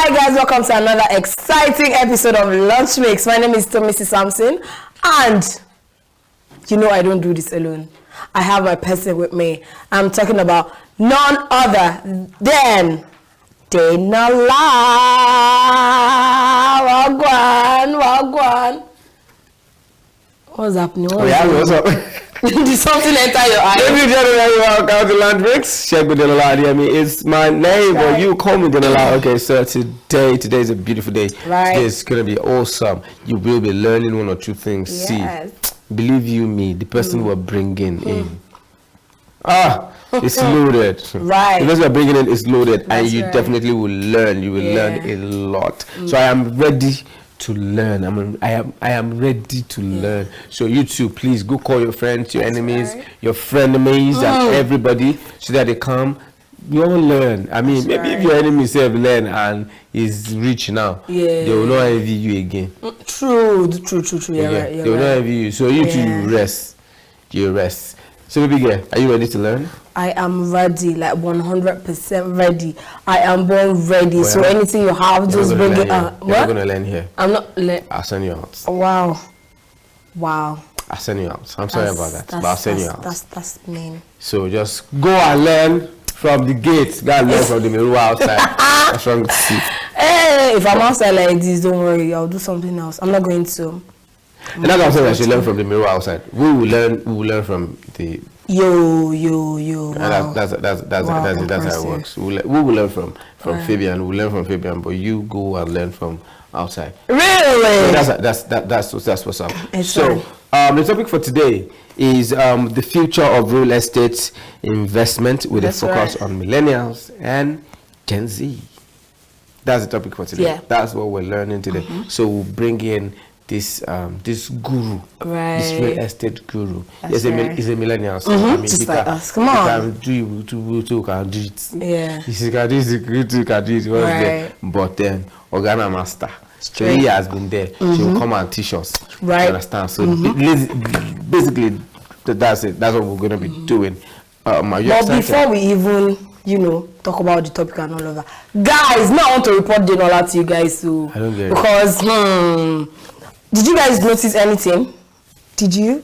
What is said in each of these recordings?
Hi guys, welcome to another exciting episode of Lunch Mix. My name is Mrs. Sampson, and you know I don't do this alone. I have my person with me. I'm talking about none other than Denola. Wagwan. What's happening? What's up? Did something enter your eye? Ladies and gentlemen, welcome to Lunch Mix. Check with Denola. I mean, it's my name, but you call me Denola. Okay, so today is a beautiful day. Right. Today is gonna be awesome. You will be learning one or two things. Yes. See, believe you me, the person we're bringing in. It's loaded. Right. The person we're bringing in is loaded, and you right. definitely will learn. You will learn a lot. So I am ready to learn. I am ready to learn. So you too, please go call your friends, your enemies, your frenemies, and everybody, so that they come. You all learn. I mean, maybe if your enemy self learn and is rich now, they will not envy you again. True. You're right. They will not envy you. So you too, you rest. You rest. So baby girl, are you ready to learn? I am ready, like 100% ready. I am born ready. Well, so anything you have, just bring it up. You're not gonna learn here. I'm not. I'll send you out. Wow. I'll send you out. I'm sorry about that, but I'll send you out. That's mean. So just go and learn from the gate. Go and learn from the mirror outside. That's wrong with you. Hey, if I'm outside like this, don't worry. I'll do something else. I'm not going to. And that's what I'm saying. I should learn from the mirror outside. We will learn from the. Yo. Wow. That's how it works. We will learn from Fabian. We'll learn from Fabian, but you go and learn from outside. Really? So that's what's up. So the topic for today is the future of real estate investment with a focus on millennials and Gen Z. That's the topic for today. Yeah. That's what we're learning today. So we'll bring in this guru, this real estate guru. He's a millennial. So I mean, just like us. Come on. Can do it. Yeah. He can do it. Right. But then Organa Master. So he has been there. She will come and teach us. Right. You understand? So basically, that's it. That's what we're going to be doing. But before we even, talk about the topic and all of that, guys, now I want to report Denola to you guys too. I don't get it. Because, did you guys notice anything? Did you?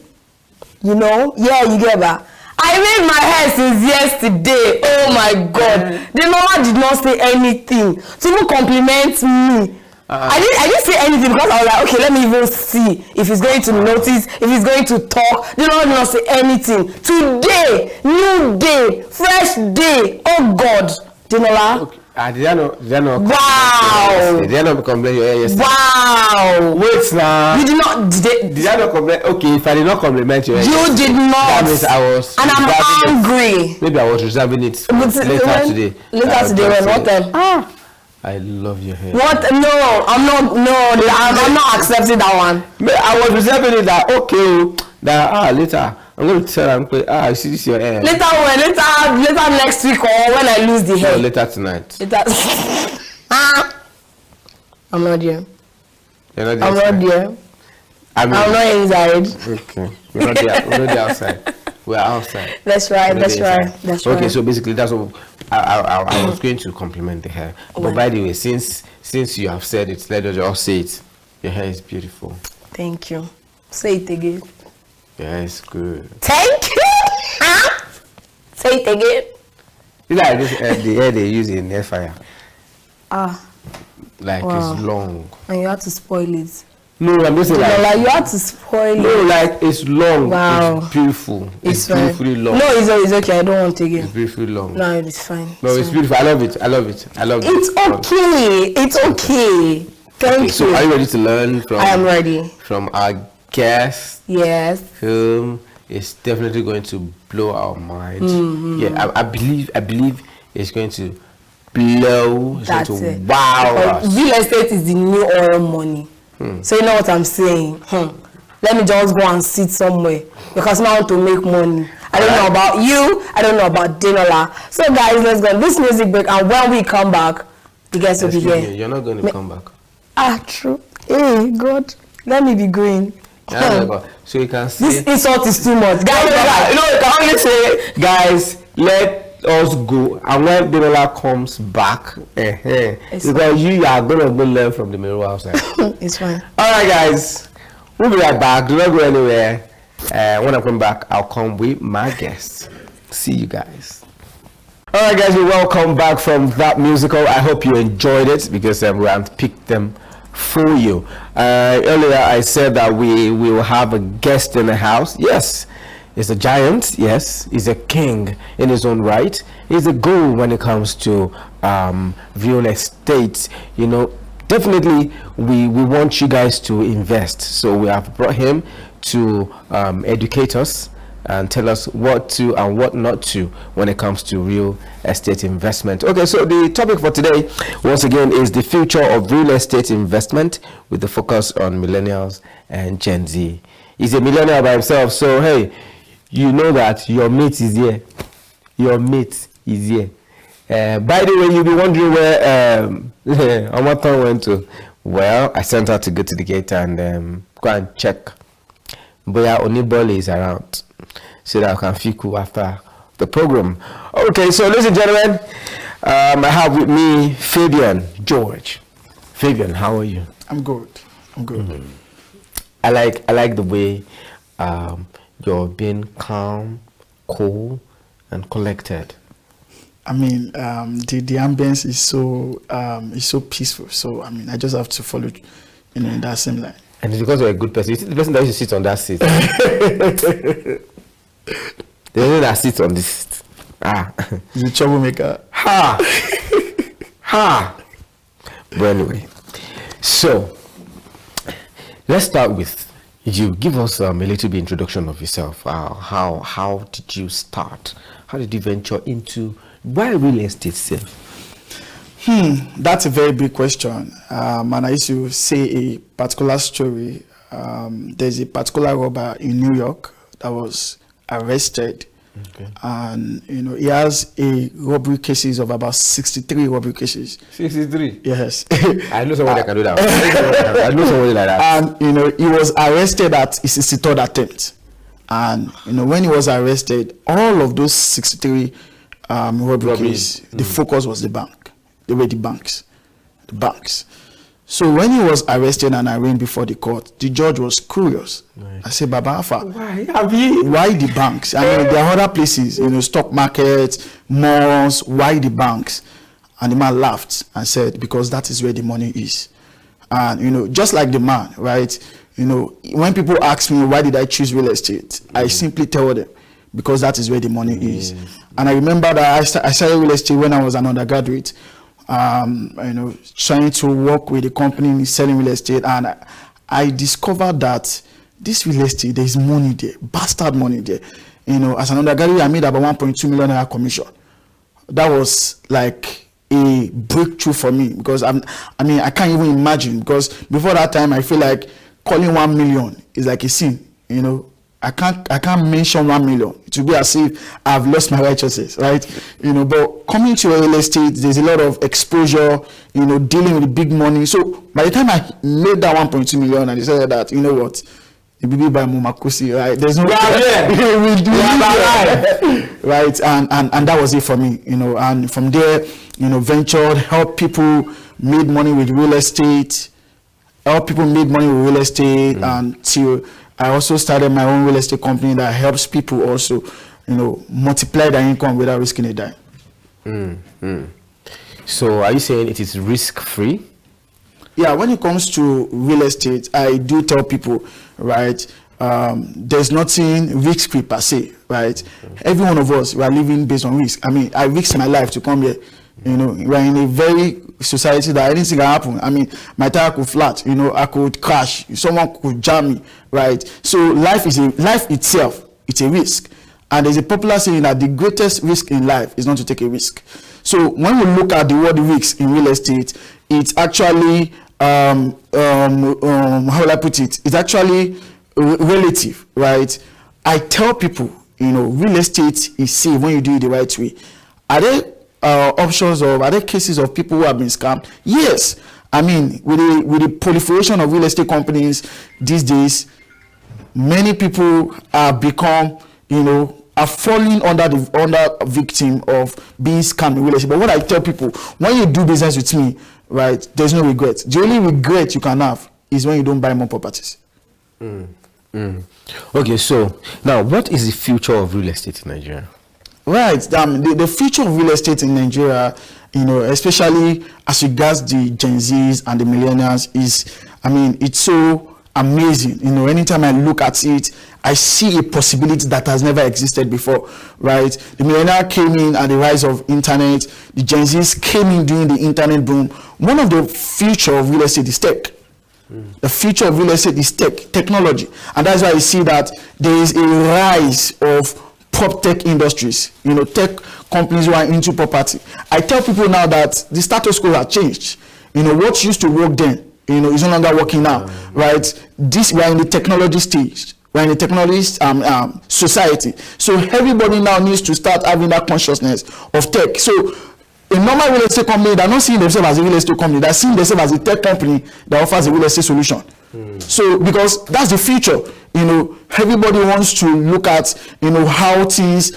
Yeah, you get that. I made my hair since yesterday. Oh my God. Denola did not say anything to even compliment me. I didn't say anything because I was like, okay, let me even see if he's going to notice, if he's going to talk. Denola did not say anything. Today, new day, fresh day. Oh God, Denola. Okay. Did I not? Wow. Did I not complain your hair yesterday? Wow. Wait now. You did not. Did I not complain? Okay, if I did not compliment your hair, you did not. That means I was. And I'm angry. Maybe I was reserving it later today. Later today, when what time? I love your hair. What? No, I'm not. No, I'm not accepting that one. I was reserving it that later. I'm going to tell them, you see this your hair. Later when? Later next week or when I lose the hair? No, later tonight. I'm not there. You're not there. I'm not there. I'm not inside. Okay. We're not there outside. We're outside. That's right. Okay, so basically that's what I was going to compliment the hair. But by the way, since you have said it, let us all say it. Your hair is beautiful. Thank you. Say it again. Your hair is good. Thank you. Say it again. You like this the hair they use in air fryer. Like it's long. And you have to spoil it. No, I'm just saying like you have to spoil it. No, like it's long. Wow. It's beautiful. It's beautifully long. No, it's okay. I don't want it again. It's beautifully long. No, it's fine. No, it's beautiful. I love it. It's okay. Thank you. So are you ready to learn from? I am ready. From our guest. Yes. Whom is definitely going to blow our minds. Yeah, I believe it's going to blow. That's going to it. wow us. Real estate is the new oil money. So you know what I'm saying? Let me just go and sit somewhere because I want to make money. I don't know about you. I don't know about Denola. So guys, let's go. This music break, and when we come back, the guests will be here. You're not going to come back. True. Hey, God, let me be going. So you can see this insult is too much, guys. You can only say, guys, let us go, and when Demola comes back, because you are gonna go learn from the mirror outside. It's fine. All right, guys, we'll be right back. Do not go anywhere. When I come back, I'll come with my guests. See you guys. All right, guys, we welcome back from that musical. I hope you enjoyed it because we have picked them for you. Earlier, I said that we will have a guest in the house. Yes. He's a giant, yes. He's a king in his own right. He's a guru when it comes to real estate. You know, definitely we want you guys to invest. So we have brought him to educate us and tell us what to and what not to when it comes to real estate investment. Okay, so the topic for today, once again, is the future of real estate investment with the focus on millennials and Gen Z. He's a millennial by himself, so hey, you know that your mate is here. Your mate is here. By the way, you'll be wondering where Amaton went to. Well, I sent her to go to the gate and go and check. Boya Onibole is around, so that I can fiku after the program. Okay, so ladies and gentlemen, I have with me Fabian George. Fabian, how are you? I'm good. Mm-hmm. I like the way you're being calm, cool, and collected. I mean, the ambience is so peaceful. So I mean, I just have to follow, in that same line. And it's because you're a good person. You see the person that used to sit on that seat. The one that sits on this seat. He's a troublemaker. But anyway, so let's start with you. Give us a little bit introduction of yourself. How did you start? How did you venture into why real estate sale? That's a very big question. And I used to say a particular story. There's a particular robber in New York that was arrested. Okay. And he has a robbery cases of about 63 robbery cases. 63. Yes. I know someone that can do that. I know somebody like that. And he was arrested at his 63rd attempt. And when he was arrested, all of those 63 robbery cases, the focus was the bank. They were the banks. So when he was arrested and arraigned before the court, the judge was curious. Right. I said, Baba Alpha, why the banks? I mean, there are other places, stock markets, malls, why the banks? And the man laughed and said, because that is where the money is. And, just like the man, right? When people ask me, why did I choose real estate? I simply tell them, because that is where the money is. And I remember that I started real estate when I was an undergraduate. Trying to work with a company selling real estate, and I discovered that this real estate, there is money there, bastard money there. As an undergraduate, I made about 1.2 million naira commission. That was like a breakthrough for me because I can't even imagine, because before that time I feel like calling 1 million is like a sin. I can't mention 1 million. It will be as if I've lost my righteousness, right? But coming to real estate, there's a lot of exposure, dealing with big money. So by the time I made that 1.2 million, I decided that, what? It will be by Mumakusi, right? There's no right? And that was it for me, and from there, ventured, helped people, made money with real estate, until I also started my own real estate company that helps people also, multiply their income without risking a dime. So are you saying it is risk-free? Yeah, when it comes to real estate, I do tell people, right, there's nothing risk-free per se, right? Every one of us, we are living based on risk. I mean, I risked my life to come here. We're in a very society that anything can happen. My tire could flat, I could crash, someone could jam me, right? So life itself, it's a risk. And there's a popular saying that the greatest risk in life is not to take a risk. So when we look at the word risk in real estate, it's actually, how will I put it? It's actually relative, right? I tell people, real estate is safe when you do it the right way. Are there options of other cases of people who have been scammed? Yes. With the proliferation of real estate companies these days, many people have become, are falling under victim of being scammed in real estate. But what I tell people, when you do business with me, right, there's no regret. The only regret you can have is when you don't buy more properties. Okay, so now what is the future of real estate in Nigeria? Right, the future of real estate in Nigeria, especially as regards the Gen Zs and the millennials, is, it's so amazing. Anytime I look at it, I see a possibility that has never existed before, right? The millennial came in at the rise of internet. The Gen Zs came in during the internet boom. One of the future of real estate is tech. The future of real estate is technology. And that's why I see that there is a rise of prop tech industries, tech companies who are into property. I tell people now that the status quo has changed. What used to work then, is no longer working now, right? We are in the technology stage. We're in a technology society. So everybody now needs to start having that consciousness of tech. So a normal real estate company, they're not seeing themselves as a real estate company, they're seeing themselves as a tech company that offers a real estate solution. So because that's the future, everybody wants to look at how things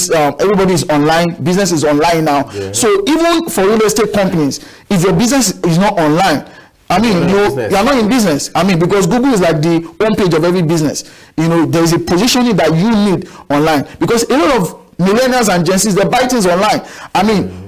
everybody is online, business is online now. So even for real estate companies, if your business is not online, you are not in business. Because Google is like the homepage of every business. There is a positioning that you need online, because a lot of millennials and Gen Zs, they buy things online.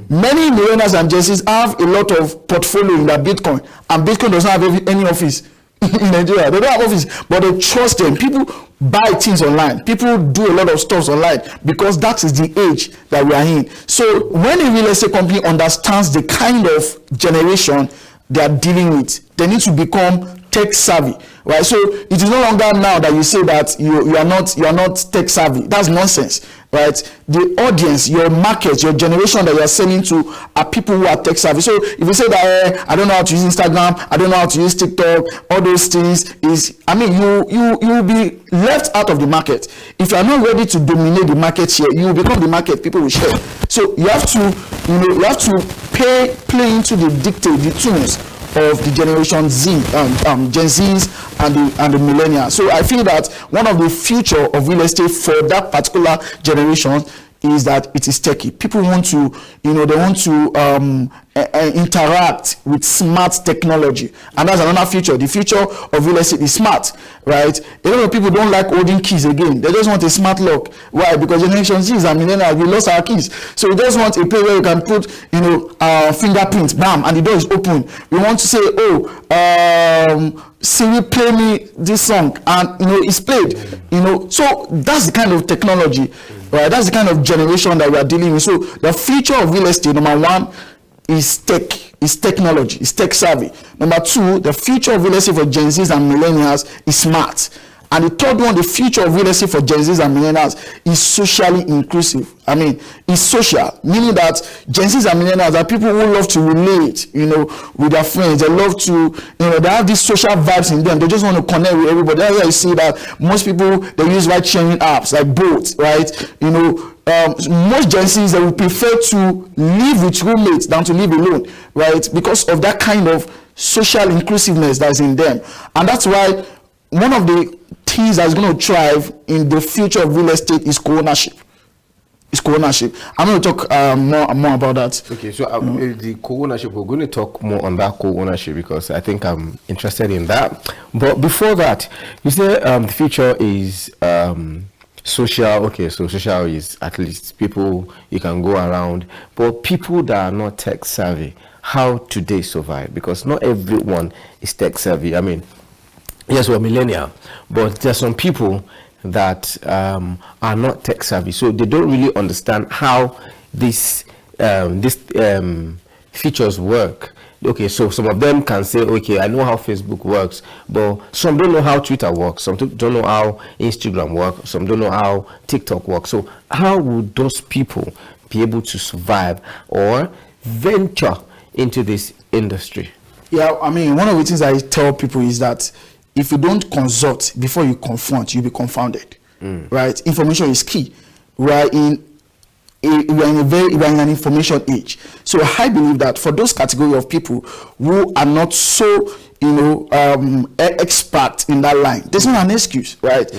Many millennials and Gen Zs have a lot of portfolio in their Bitcoin, and Bitcoin does not have any office in Nigeria. They don't have office, but they trust them. People buy things online. People do a lot of stuff online because that is the age that we are in. So when a real estate company understands the kind of generation they are dealing with, they need to become tech savvy, right? So it is no longer now that you say that you are not tech savvy. That's nonsense, right? The audience, your market, your generation that you are selling to are people who are tech savvy. So if you say that I don't know how to use Instagram, I don't know how to use TikTok, all those things you will be left out of the market. If you are not ready to dominate the market share, you will become the market people will share. So you have to play into the dictate, the tunes of the generation Z, Gen Zs and the millennials. So I feel that one of the future of real estate for that particular generation is that it is techie. People want to, interact with smart technology, and that's another future. The future of real estate is smart, right? A lot of people don't like holding keys again. They just want a smart lock. Why? Because generation Z and millennials, we lost our keys. So we just want a place where you can put, fingerprint, bam, and the door is open. We want to say, Siri, play me this song, and it's played. So that's the kind of technology, right? That's the kind of generation that we are dealing with. So the future of real estate, number one, is technology, is tech savvy. Number two, the future of real estate for Gen Zs and millennials is smart. And the third one, the future of real estate for Gen Zs and millennials is socially inclusive. It's social, meaning that Gen Zs and millennials are people who love to relate, with their friends. They love to, they have these social vibes in them. They just want to connect with everybody. That's why you see that most people, they use ride-sharing apps like Bolt, right? Most Gen Zs, they would prefer to live with roommates than to live alone, right? Because of that kind of social inclusiveness that's in them. And that's why one of the things that's going to thrive in the future of real estate is co-ownership. I'm going to talk more about that. Okay, so the co-ownership, we're going to talk more on that co-ownership because I think I'm interested in that. But before that, you say the future is social. Okay, so social is at least people you can go around, but people that are not tech savvy, how do they survive? Because not everyone is tech savvy. Yes, we're millennial, but there's some people that are not tech savvy, so they don't really understand how these features work. Okay, so some of them can say, okay, I know how Facebook works, but some don't know how Twitter works, some don't know how Instagram works, some don't know how TikTok works. So how would those people be able to survive or venture into this industry? Yeah, one of the things I tell people is that if you don't consult before you confront, you'll be confounded, right? Information is key. We are in an information age. So I believe that for those category of people who are not so, expert in that line. There's not an excuse, right?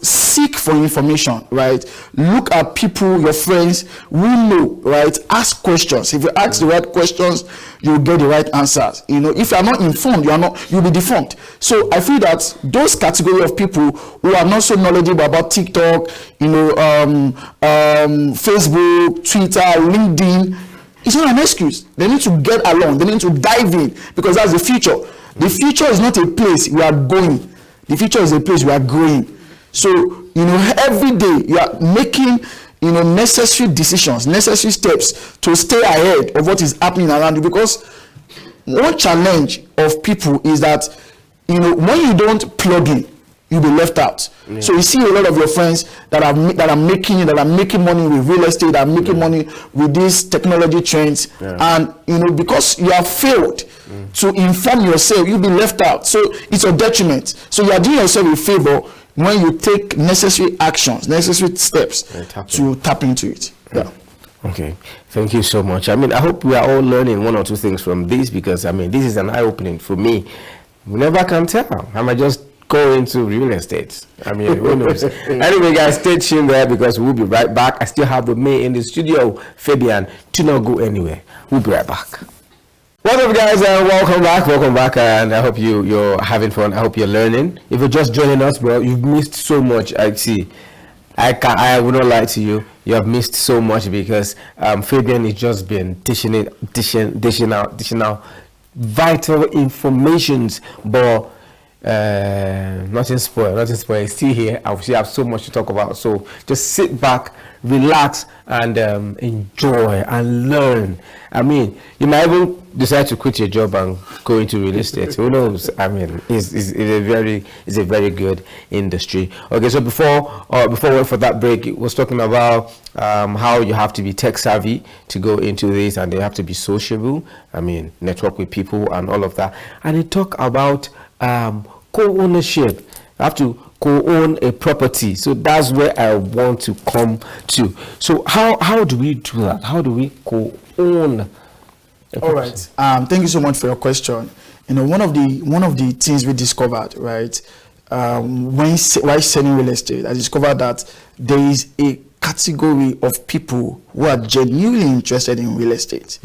Seek for information, right? Look at people, your friends who know, right? Ask questions. If you ask the right questions, you'll get the right answers. If you are not informed, you'll be deformed. So I feel that those category of people who are not so knowledgeable about TikTok, Facebook, Twitter, LinkedIn, it's not an excuse. They need to get along. They need to dive in, because that's the future. The future is not a place we are going. The future is a place we are growing. So, every day you are making, necessary decisions, necessary steps to stay ahead of what is happening around you. Because one challenge of people is that, when you don't plug in, you'll be left out. Yeah. So you see a lot of your friends that are making money with real estate, that are making money with these technology trends, and because you have failed to inform yourself, you'll be left out. So it's a detriment. So you are doing yourself a favor when you take necessary actions, necessary steps to tap into it. Yeah. Okay, thank you so much. I hope we are all learning one or two things from this, because this is an eye-opening for me. We never can tell. I might just go into real estate. Who knows? Anyway, guys, stay tuned there, because we'll be right back. I still have with me in the studio, Fabian. Do not go anywhere. We'll be right back. What's up, guys? Welcome back, and I hope you're having fun. I hope you're learning. If you're just joining us, bro, you've missed so much. I would not lie to you. You have missed so much, because Fabian has just been dishing out vital informations, but nothing spoiled. It's still here. I still have so much to talk about. So just sit back, relax, and enjoy and learn. You might even decide to quit your job and go into real estate. Who knows? It's a very good industry. Okay, so before we went for that break, it was talking about how you have to be tech savvy to go into this, and they have to be sociable. Network with people and all of that. And it talk about co-ownership. You have to co-own a property. So that's where I want to come to. So how do we do that? How do we co-own? All right. Thank you so much for your question. One of the things we discovered, right, while selling real estate, I discovered that there is a category of people who are genuinely interested in real estate,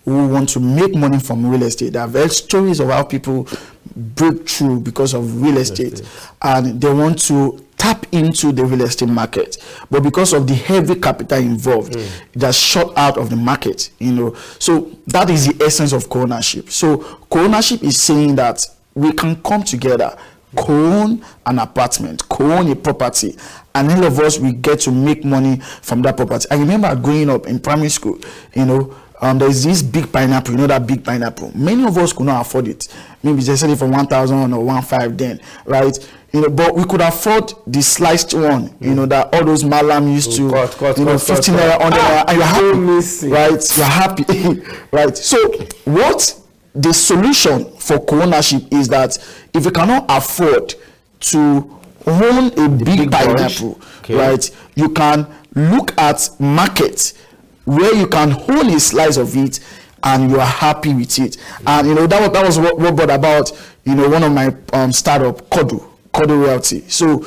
who want to make money from real estate. I've heard stories of how people break through because of real estate, and they want to tap into the real estate market, but because of the heavy capital involved, that's shut out of the market. So that is the essence of co-ownership. So co-ownership is saying that we can come together, co-own an apartment, co-own a property, and all of us, we get to make money from that property. I remember growing up in primary school, there's this big pineapple, that big pineapple. Many of us could not afford it. Maybe they sell it for 1,000 or 1,500 then, right? But we could afford the sliced one, that all those malam used to, 15 naira, 100 naira, and you're happy, right? You're happy, right? So what the solution for co-ownership is that if you cannot afford to own a big pineapple, right, you can look at markets where you can own a slice of it and you are happy with it. And that was what brought about one of my startup, Kodu Realty. So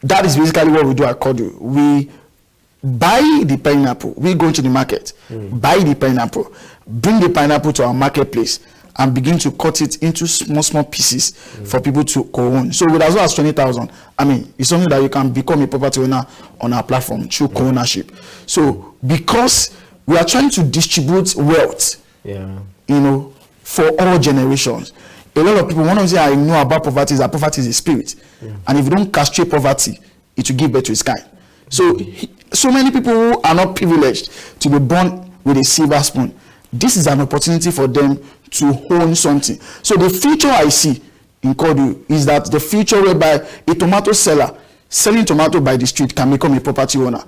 that is basically what we do at Kodu. We buy the pineapple, we go into the market, buy the pineapple, bring the pineapple to our marketplace, and begin to cut it into small pieces for people to co-own. So with as well as 20,000, it's something that you can become a property owner on our platform through co-ownership. So because we are trying to distribute wealth, for all generations. A lot of people, one of the things I know about poverty is that poverty is a spirit. And if you don't castrate poverty, it will give birth to its kind. So many people who are not privileged to be born with a silver spoon, this is an opportunity for them to own something. So the future I see in Kodu is that the future whereby a tomato seller selling tomato by the street can become a property owner.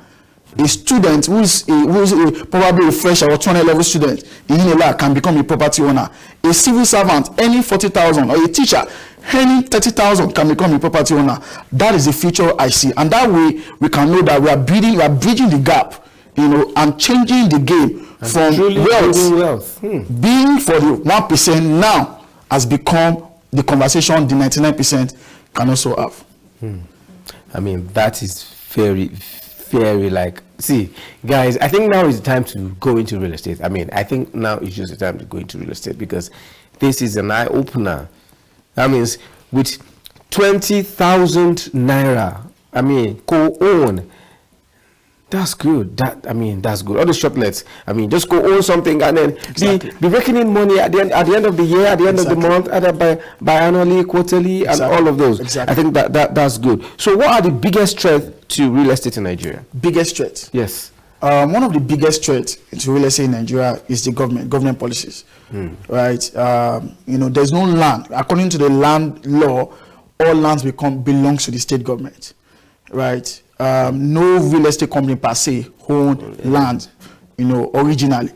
A student who's probably a fresh or 200 level student in Inela can become a property owner. A civil servant earning 40,000 or a teacher earning 30,000 can become a property owner. That is the future I see, and that way we can know that we are bridging the gap, and changing the game and from wealth being for the 1% now has become the conversation the 99% can also have. I mean, that is very, very like, see, guys, I think now is the time to go into real estate. I mean, I think now is just the time to go into real estate because this is an eye-opener. That means with 20,000 naira, I mean, co-own, that's good. That's good. All the shoplets, I mean, just go own something and then be reckoning money at the end of the year, at the end of the month, either biannually, quarterly, and all of those. I think that's good. So what are the biggest threats to real estate in Nigeria? Biggest threat? Yes. One of the biggest threats to real estate in Nigeria is the government policies, right? There's no land. According to the land law, all lands belongs to the state government, right? No real estate company per se own land, originally,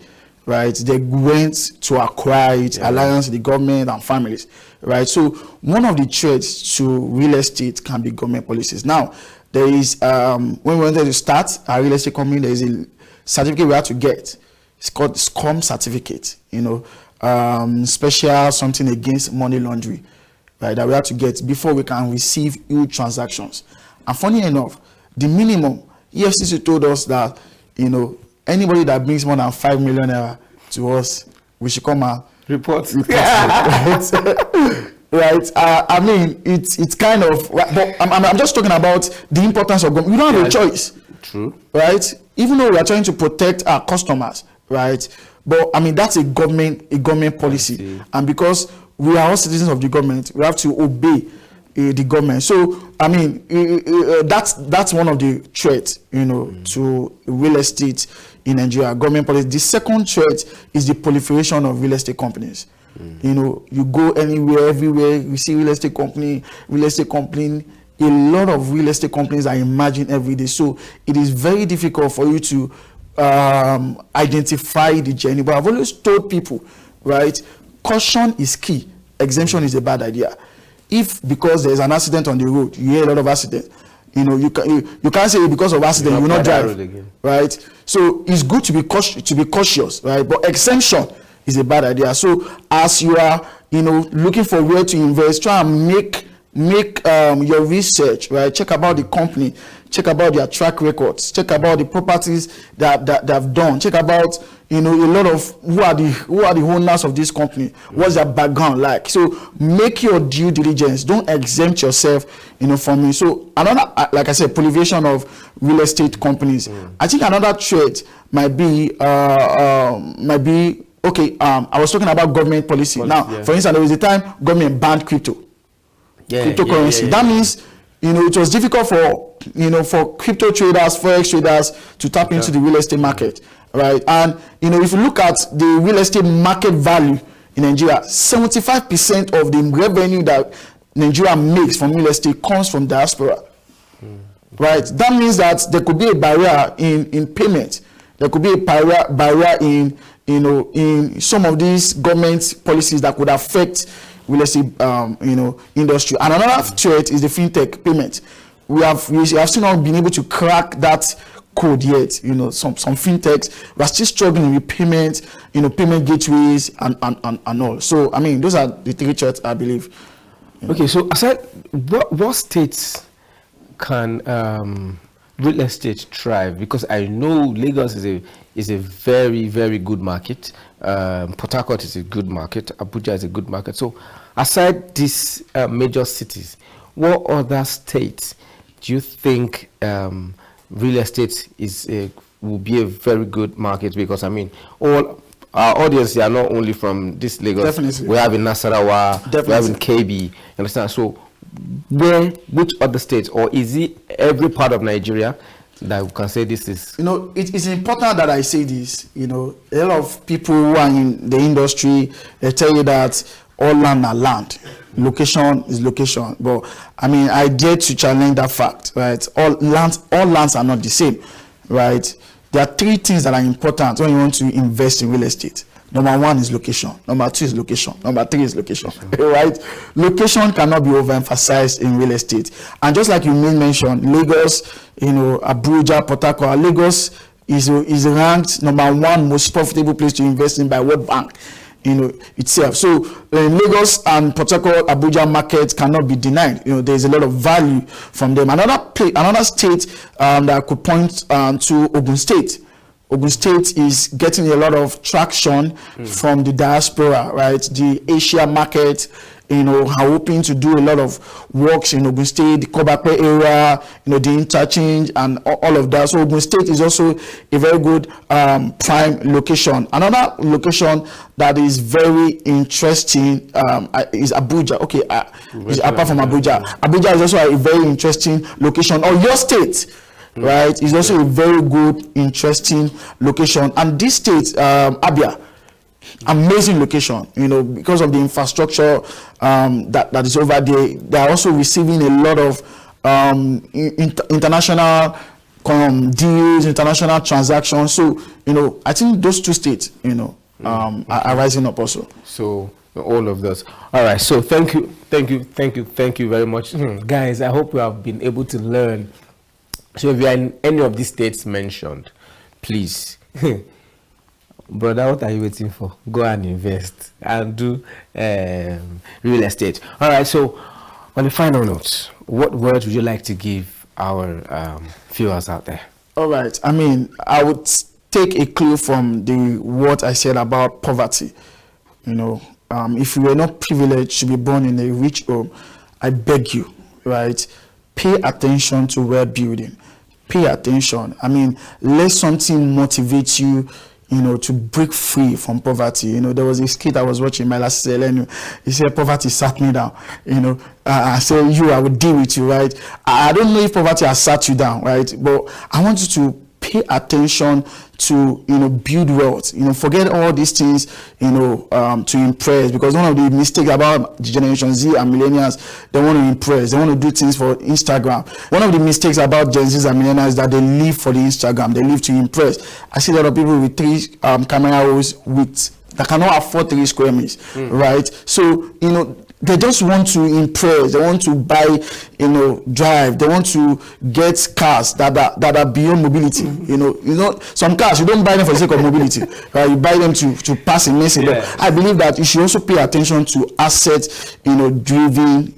right? They went to acquire it, alliance with the government and families, right? So one of the threats to real estate can be government policies. Now, there is, when we wanted to start a real estate company, there is a certificate we have to get. It's called SCOM certificate, special something against money laundering, right? That we have to get before we can receive huge transactions. And funny enough, the minimum, EFCC told us that, anybody that brings more than 5 million naira to us, we should come and report. Right? I mean, it's kind of, but I'm just talking about the importance of government. We don't have a choice. True. Right? Even though we are trying to protect our customers, right? But I mean, that's a government policy. And because we are all citizens of the government, we have to obey the government. So I mean, that's one of the threats, to real estate in Nigeria, government policy. The second threat is the proliferation of real estate companies. You go anywhere, everywhere, you see real estate company. A lot of real estate companies are emerging every day. So it is very difficult for you to identify the journey. But I've always told people, right, caution is key. Exemption is a bad idea. If because there's an accident on the road, you hear a lot of accidents, you can't say because of accident you will not drive, right? So it's good to be cautious, right? But exemption is a bad idea. So as you are, looking for where to invest, try and make your research, right? Check about the company, check about their track records, check about the properties that they've done, check about a lot of who are the owners of this company, what's their background like. So make your due diligence. Don't exempt yourself, from it. So another, like I said, proliferation of real estate companies. I think another threat might be okay. I was talking about government policy. Now, for instance, there was a time government banned cryptocurrency. That means it was difficult for crypto traders, forex traders to tap into the real estate market, right? And if you look at the real estate market value in Nigeria, 75% of the revenue that Nigeria makes from real estate comes from diaspora, right? That means that there could be a barrier in payment. There could be a barrier in some of these government policies that could affect real estate industry. And another threat is the fintech payment. We have still not been able to crack that code yet. Some fintechs, we are still struggling with payment, payment gateways and all. So I mean, those are the three threats I believe. Okay, so aside, what states can real estate thrive? Because I know Lagos is a very, very good market. Port Harcourt is a good market. Abuja is a good market. So aside these major cities, what other states do you think real estate will be a very good market? Because I mean, all our audience are not only from this Lagos. Definitely. We have in Nasarawa, we have in KB. Understand? So which other states, or is it every part of Nigeria that we can say this is? It's important that I say this. A lot of people who are in the industry, they tell you that all land are land, location is location. But I mean, I dare to challenge that fact, right? All lands are not the same, right? There are three things that are important when you want to invest in real estate. Number one is location. Number two is location. Number three is location, right? Location cannot be overemphasized in real estate. And just like you mentioned, Lagos, Abuja, Port Harcourt, Lagos is ranked number one most profitable place to invest in by World Bank. itself. So Lagos and Port Harcourt, Abuja market cannot be denied. There's a lot of value from them. Another state that I could point to, Ogun State. Ogun State is getting a lot of traction from the diaspora, right? The Asia market, are hoping to do a lot of works in Ogun State, the Kobape area, the interchange and all of that. So Ogun State is also a very good prime location. Another location that is very interesting is Abuja. Okay, apart from Abuja, Abuja is also a very interesting location. Or your state, right, is also a very good, interesting location. And this state, Abia, amazing location, because of the infrastructure that is over there. They are also receiving a lot of international deals, international transactions. So, I think those two states, are rising up also. So all of those. All right. So thank you very much, guys. I hope you have been able to learn. So if you are in any of these states mentioned, please, brother, what are you waiting for? Go and invest and do real estate. All right. So on the final note, what words would you like to give our viewers out there? All right. I mean, I would take a clue from what I said about poverty. If you were not privileged to be born in a rich home, I beg you, right? Pay attention to well building. Pay attention. I mean, let something motivate you, to break free from poverty. There was a skit I was watching my last LNU. He said, poverty sat me down. I said, I would deal with you, right? I don't know if poverty has sat you down, right? But I want you to pay attention to, build wealth. Forget all these things, to impress. Because one of the mistakes about Generation Z and millennials, they want to impress. They want to do things for Instagram. One of the mistakes about Gen Zs and millennials is that they live for the Instagram. They live to impress. I see a lot of people with 3 camera rolls that cannot afford 3 square meters, right? So, they just want to impress. They want to buy, drive. They want to get cars that are beyond mobility. Some cars you don't buy them for the sake of mobility. Right? You buy them to pass a message. Yeah. I believe that you should also pay attention to asset, driven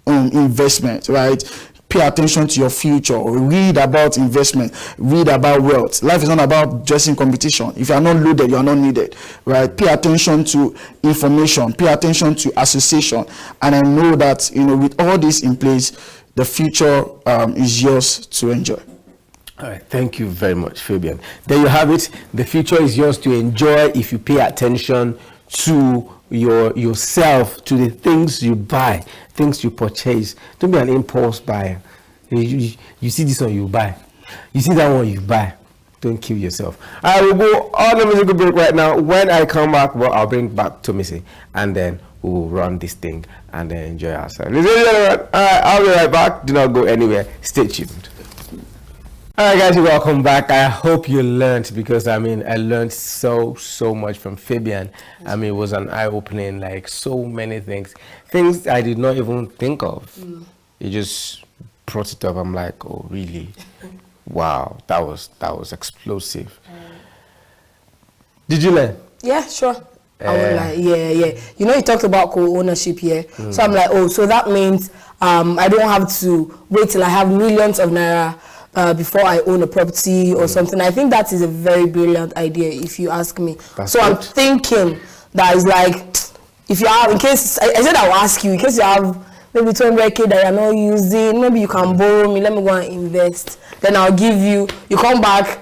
investment, right? Pay attention to your future. Read about investment. Read about wealth. Life is not about dressing competition. If you are not loaded, you are not needed. Right? Pay attention to information. Pay attention to association. And I know that with all this in place, the future is yours to enjoy. All right, thank you very much, Fabian. There you have it. The future is yours to enjoy if you pay attention to yourself, to the things you buy, things you purchase. Don't be an impulse buyer. You see this one, you buy. You see that one, you buy. Don't kill yourself. I will go on a musical break right now. When I come back, I'll bring back Tomisi, and then we will run this thing and then enjoy ourselves. All right, I'll be right back. Do not go anywhere. Stay tuned. All right, guys, welcome back. I hope you learned, because I learned so much from Fabian. It was an eye-opening, like so many things I did not even think of. He just brought it up. I'm like, oh, really? Wow, that was explosive. Did you learn? Yeah, sure. I was like, yeah. You talked about co-ownership here. So I'm like, oh, so that means I don't have to wait till I have millions of naira before I own a property or something. I think that is a very brilliant idea, if you ask me. That's so good. I'm thinking that is like, if you have, in case, I said I will ask you, in case you have maybe 200K that you're not using, maybe you can borrow me, let me go and invest. Then I'll give you come back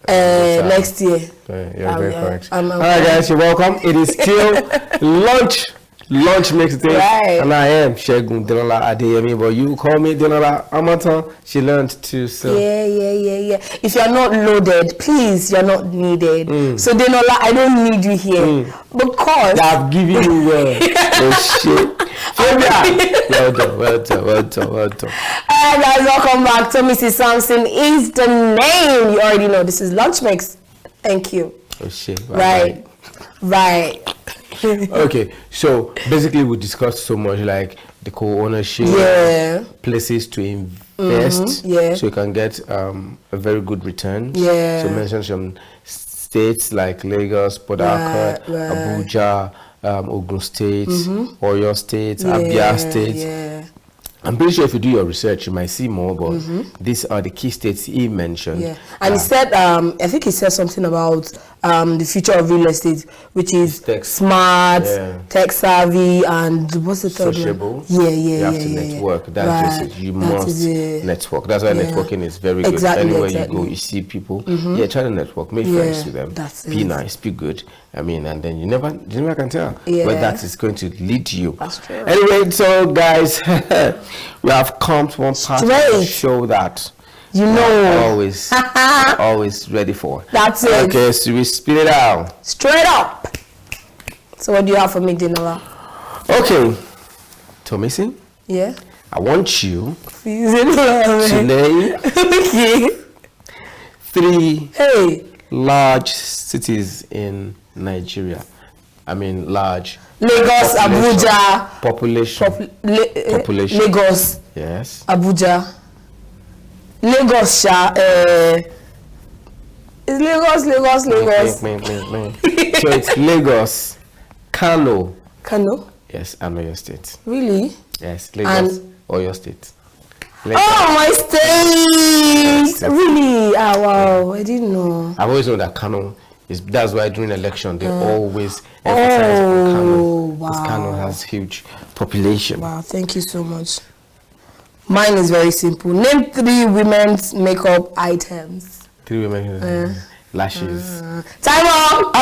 next year. You're very correct. All right, guys, you're welcome. It is still lunch makes things, right. And I am Shegun Denola Adeyemi, but you call me Denola Amatan. She learned to sell. Yeah. If you're not loaded, please, you're not needed. So Denola, I don't need you here because I've given you oh shit. Well done. All right, guys, welcome back. Mrs. Samson is the name. You already know this is Lunch Mix. Thank you. Oh shit. Right. Okay, so basically we discussed so much, like the co-ownership, places to invest, so you can get a very good return. So mention some states like Lagos, Port Harcourt, Abuja, Ogun State, Oyo State, Abia State. Yeah. I'm pretty sure if you do your research, you might see more, but these are the key states he mentioned. Yeah, and he said, I think he said something about the future of real estate, which is smart, tech savvy, and what's the third sociable. one? Yeah. You have to network. That's just it. You must network. That's why networking is very good. Anywhere you go, you see people. Yeah, try to network. Make friends with them. Be nice. Be good. I mean, and then you never can tell where that is going to lead you. That's true. Anyway, so guys, we have come to one part of the show that you know always ready for. That's it. Okay, so we spit it out. Straight up. So what do you have for me, Dinola? Okay, Tomisi. Yeah. I want you to name 3 large cities in Nigeria. I mean, large. Lagos, Abuja. Population. Lagos. Yes. Abuja. Lagos, it's Lagos. So it's Lagos, Kano. Yes, and Oyo State. Really? Yes, Lagos, Oyo State. Lagos. Oh, my state! Really? Oh, wow, I didn't know. I've always known that Kano that's why during election they always emphasize on Kano. Wow. Because Kano has huge population. Wow, thank you so much. Mine is very simple. Name 3 women's makeup items. 3 women lashes. Time up!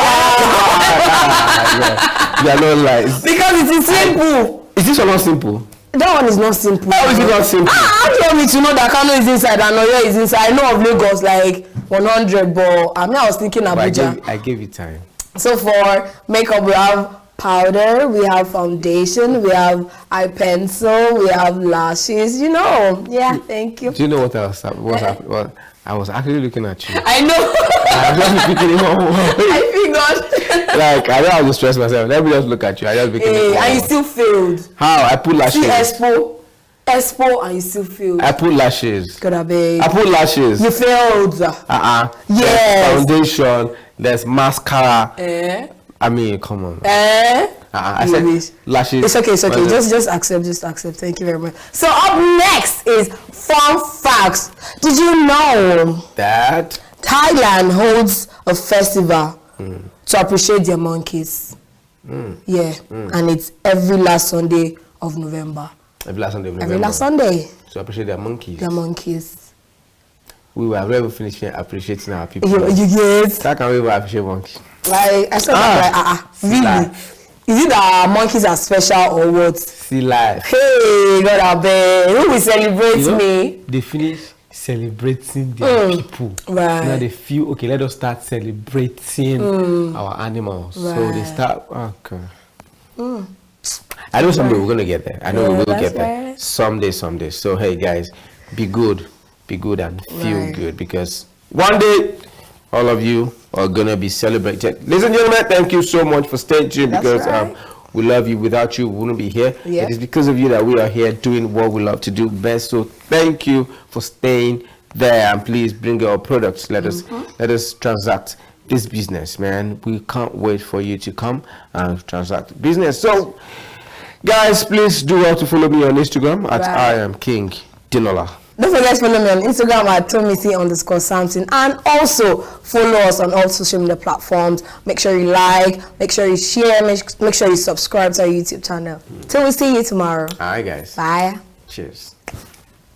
Yeah, no lies. Because it is simple. Is this one not simple? That one is not simple. How is it not simple? How do you want me to know that Kano is inside and Oyo is inside? I know of Lagos like 100, but I was thinking Abuja. I gave you time. So for makeup, we have powder, we have foundation, we have eye pencil, we have lashes. You know, thank you. Do you know what else? What I was actually looking at you. I know. I was just picking it up. I figured. Like I know I was stressed myself. Let me just look at you. I just picking it up. And you still failed. How? I put lashes. See Expo, and you still failed. I put lashes. God, I beg. I put lashes. You failed. Yes. There's foundation. There's mascara. I mean, come on. I said lashes. It's okay. Just accept. Thank you very much. So up next is fun facts. Did you know that Thailand holds a festival to appreciate their monkeys? And it's every last Sunday of November. Every last Sunday. To appreciate their monkeys. We were very finished appreciating our people. You get? How can we appreciate monkeys? Like I said, really? Is it that monkeys are special or what? See life. Hey, God, I beg. Who will celebrate me? They finish celebrating their people. Right. Now they feel, okay, let us start celebrating our animals. Right. So they start, I know someday we're going to get there. I know we will get there. Someday. So, hey, guys, be good and feel good, because one day, all of you are going to be celebrated. Ladies and gentlemen, thank you so much for staying tuned, because we love you. Without you, we wouldn't be here. It is because of you that we are here doing what we love to do best. So thank you for staying there, and please bring your products. Let us transact this business, man. We can't wait for you to come and transact business. So guys, please do well to follow me on Instagram at I am King Dinola. Don't forget to follow me on Instagram at Tomisi_something, and also follow us on all social media platforms. Make sure you like, make sure you share, make sure you subscribe to our YouTube channel. Till we see you tomorrow. All right, guys. Bye. Cheers.